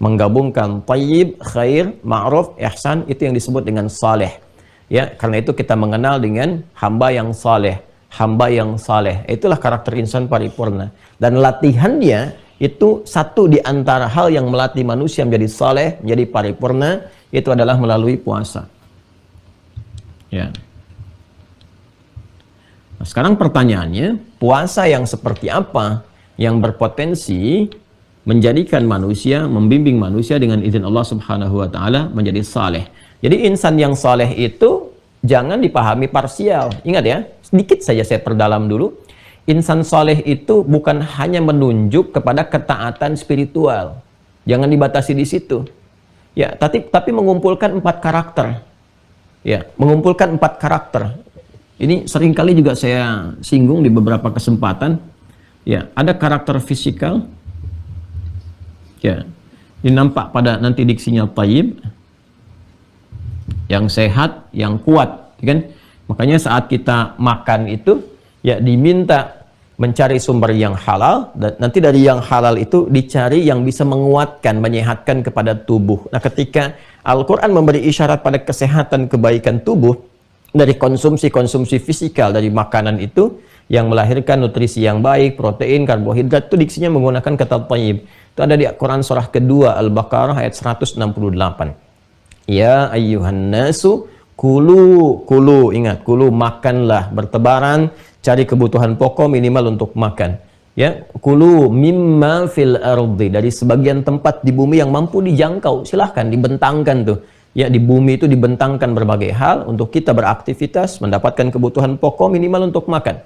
menggabungkan thayyib, khair, ma'ruf, ihsan, itu yang disebut dengan saleh. Ya, karena itu kita mengenal dengan hamba yang saleh, hamba yang saleh. Itulah karakter insan paripurna. Dan latihannya itu satu di antara hal yang melatih manusia menjadi saleh, menjadi paripurna, itu adalah melalui puasa. Ya. Nah, sekarang pertanyaannya, puasa yang seperti apa yang berpotensi menjadikan manusia, membimbing manusia dengan izin Allah Subhanahu wa taala menjadi saleh. Jadi insan yang saleh itu jangan dipahami parsial. Ingat ya, sedikit saja saya perdalam dulu. Insan saleh itu bukan hanya menunjuk kepada ketaatan spiritual. Jangan dibatasi di situ. Ya, tapi mengumpulkan 4 karakter. Ya, mengumpulkan 4 karakter. Ini seringkali juga saya singgung di beberapa kesempatan. Ya, ada karakter fisikal. Ya, ini nampak pada nanti diksinya thayyib, yang sehat, yang kuat, kan? Makanya saat kita makan itu ya diminta mencari sumber yang halal, dan nanti dari yang halal itu dicari yang bisa menguatkan, menyehatkan kepada tubuh. Nah, ketika Al-Quran memberi isyarat pada kesehatan, kebaikan tubuh dari konsumsi fisikal dari makanan itu yang melahirkan nutrisi yang baik, protein, karbohidrat, itu diksinya menggunakan kata thayyib. Itu ada di Quran surah kedua Al-Baqarah ayat 168. Ya ayyuhan nasu kulu, ingat, kulu, makanlah bertebaran, cari kebutuhan pokok minimal untuk makan. Ya, kulu mimma fil ardi, dari sebagian tempat di bumi yang mampu dijangkau, silahkan dibentangkan tuh. Ya, di bumi itu dibentangkan berbagai hal untuk kita beraktivitas, mendapatkan kebutuhan pokok minimal untuk makan.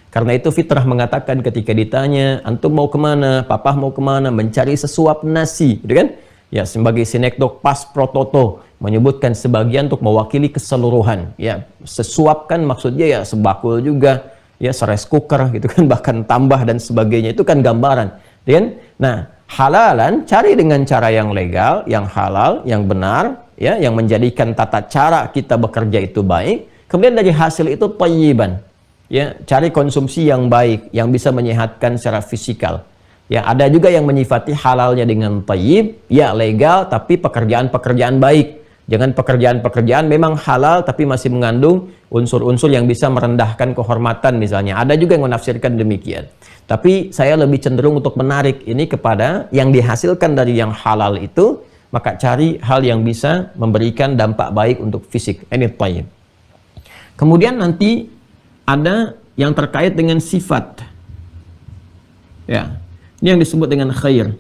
Karena itu fitrah mengatakan ketika ditanya, antum mau kemana, papa mau kemana, mencari sesuap nasi, gitu kan? Ya, sebagai sinekdok pas prototo, menyebutkan sebagian untuk mewakili keseluruhan. Ya, sesuap kan maksudnya ya sebakul juga, ya rice cooker gitu kan, bahkan tambah dan sebagainya, itu kan gambaran. Dan nah, halalan cari dengan cara yang legal, yang halal, yang benar, ya, yang menjadikan tata cara kita bekerja itu baik. Kemudian dari hasil itu thayyiban. Ya, cari konsumsi yang baik, yang bisa menyehatkan secara fisikal. Ya, ada juga yang menyifati halalnya dengan thayyib, ya legal tapi pekerjaan-pekerjaan baik. Jangan pekerjaan-pekerjaan memang halal tapi masih mengandung unsur-unsur yang bisa merendahkan kehormatan misalnya. Ada juga yang menafsirkan demikian. Tapi saya lebih cenderung untuk menarik ini kepada yang dihasilkan dari yang halal itu, maka cari hal yang bisa memberikan dampak baik untuk fisik. Ini thayyib. Kemudian nanti ada yang terkait dengan sifat. Ya. Ini yang disebut dengan khair.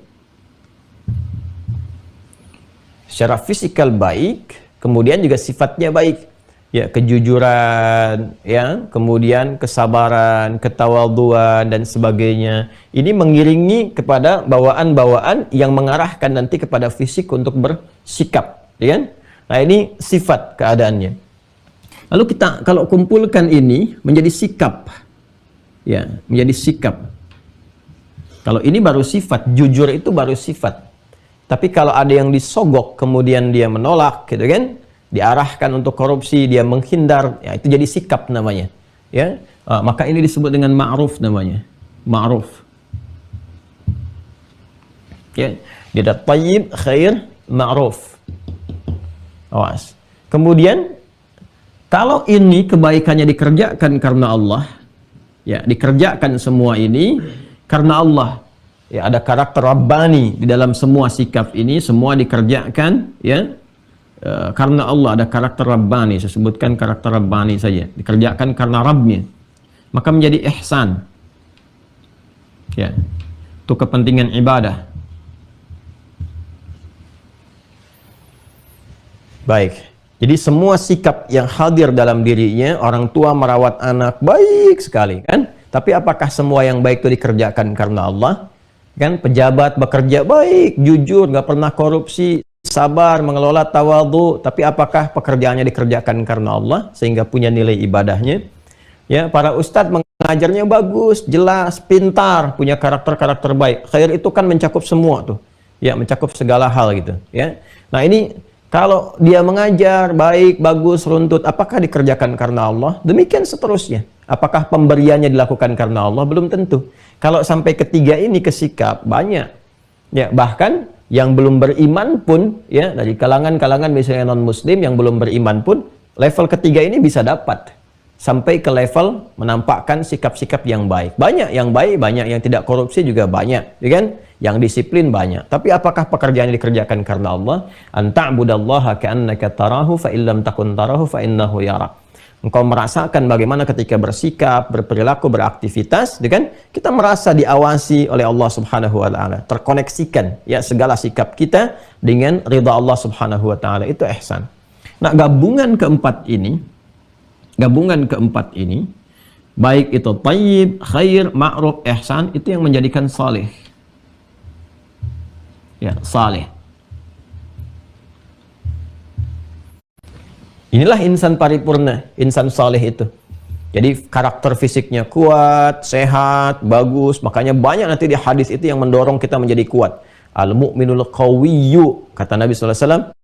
Secara fisikal baik, kemudian juga sifatnya baik. Ya, kejujuran, ya, kemudian kesabaran, ketawaduan dan sebagainya. Ini mengiringi kepada bawaan-bawaan yang mengarahkan nanti kepada fisik untuk bersikap, ya kan? Nah, ini sifat keadaannya. Lalu kita kalau kumpulkan ini menjadi sikap. Ya, menjadi sikap. Kalau ini baru sifat, jujur itu baru sifat. Tapi kalau ada yang disogok, kemudian dia menolak, gitu kan, diarahkan untuk korupsi, dia menghindar, ya itu jadi sikap namanya. Ya, maka ini disebut dengan ma'ruf namanya, ma'ruf. Ya, dia ada thayyib, khair, ma'ruf. Awas. Kemudian kalau ini kebaikannya dikerjakan karena Allah, ya dikerjakan semua ini karena Allah, ya ada karakter Rabbani di dalam semua sikap ini, semua dikerjakan ya karena Allah, ada karakter Rabbani, saya sebutkan karakter Rabbani saja, dikerjakan karena Rabbnya, maka menjadi ihsan, ya untuk kepentingan ibadah. Baik, jadi semua sikap yang hadir dalam dirinya, orang tua merawat anak baik sekali kan. Tapi apakah semua yang baik itu dikerjakan karena Allah? Kan pejabat bekerja baik, jujur, nggak pernah korupsi, sabar, mengelola tawadhu. Tapi apakah pekerjaannya dikerjakan karena Allah sehingga punya nilai ibadahnya? Ya, para ustadz mengajarnya bagus, jelas, pintar, punya karakter-karakter baik. Khair itu kan mencakup semua tuh, ya mencakup segala hal gitu. Ya, nah ini kalau dia mengajar baik, bagus, runtut, apakah dikerjakan karena Allah? Demikian seterusnya. Apakah pemberiannya dilakukan karena Allah? Belum tentu. Kalau sampai ketiga ini ke sikap, banyak. Ya, bahkan yang belum beriman pun, ya, dari kalangan-kalangan misalnya non-muslim yang belum beriman pun, level ketiga ini bisa dapat. Sampai ke level menampakkan sikap-sikap yang baik. Banyak yang baik, banyak yang tidak korupsi juga banyak, ya kan? Yang disiplin banyak. Tapi apakah pekerjaan yang dikerjakan karena Allah? Anta'budallaha ka'annaka tarahu fa illam takun tarahu fa innahu yarak. Engkau merasakan bagaimana ketika bersikap, berperilaku, beraktivitas, ya kan? Kita merasa diawasi oleh Allah Subhanahu wa taala, terkoneksikan ya segala sikap kita dengan ridha Allah Subhanahu wa taala. Itu ihsan. Nah, gabungan keempat ini baik itu thayyib, khair, ma'ruf, ihsan, itu yang menjadikan saleh. Ya, saleh. Inilah insan paripurna, insan saleh itu. Jadi karakter fisiknya kuat, sehat, bagus. Makanya banyak nanti di hadis itu yang mendorong kita menjadi kuat. Al-mu'minul qawiyyu, kata Nabi SAW.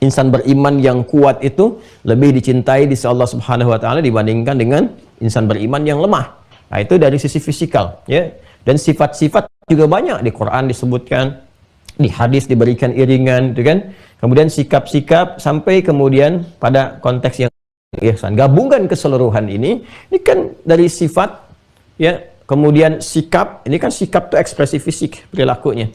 Insan beriman yang kuat itu lebih dicintai di sisi Allah Subhanahu wa taala dibandingkan dengan insan beriman yang lemah. Nah, itu dari sisi fisikal, ya. Dan sifat-sifat juga banyak di Quran disebutkan, di hadis diberikan iringan, gitu kan? Kemudian sikap-sikap sampai kemudian pada konteks yang ihsan. Gabungan keseluruhan ini kan dari sifat, ya, kemudian sikap, ini kan sikap itu ekspresi fisik perilakunya.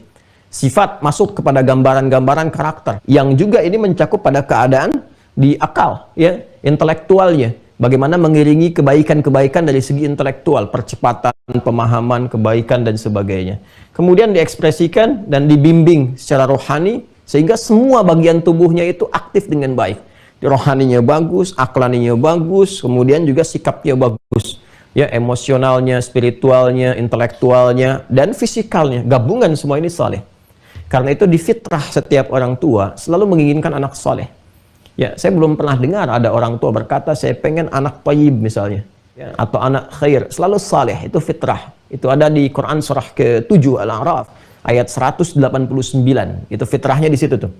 Sifat masuk kepada gambaran-gambaran karakter yang juga ini mencakup pada keadaan di akal, ya, intelektualnya. Bagaimana mengiringi kebaikan-kebaikan dari segi intelektual, percepatan, pemahaman, kebaikan dan sebagainya. Kemudian diekspresikan dan dibimbing secara rohani sehingga semua bagian tubuhnya itu aktif dengan baik. Rohaninya bagus, aklaninya bagus, kemudian juga sikapnya bagus. Ya, emosionalnya, spiritualnya, intelektualnya, dan fisikalnya. Gabungan semua ini saleh. Karena itu di fitrah setiap orang tua selalu menginginkan anak saleh. Ya, saya belum pernah dengar ada orang tua berkata, saya pengen anak thayyib misalnya. Ya, atau anak khair. Selalu saleh, itu fitrah. Itu ada di Quran surah ke-7 Al-A'raf. Ayat 189. Itu fitrahnya di situ tuh.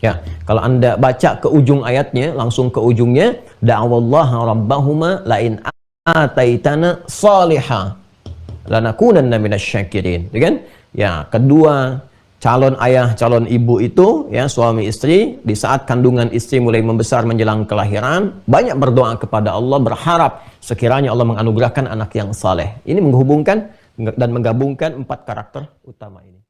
Ya, kalau Anda baca ke ujung ayatnya, langsung ke ujungnya, da'awallaha rabbahuma la'in ataitana salihah lanakunanna minasyakirin. Ya kan? Ya, kedua calon ayah, calon ibu itu, ya, suami istri, di saat kandungan istri mulai membesar menjelang kelahiran, banyak berdoa kepada Allah, berharap sekiranya Allah menganugerahkan anak yang saleh. Ini menghubungkan dan menggabungkan 4 karakter utama ini.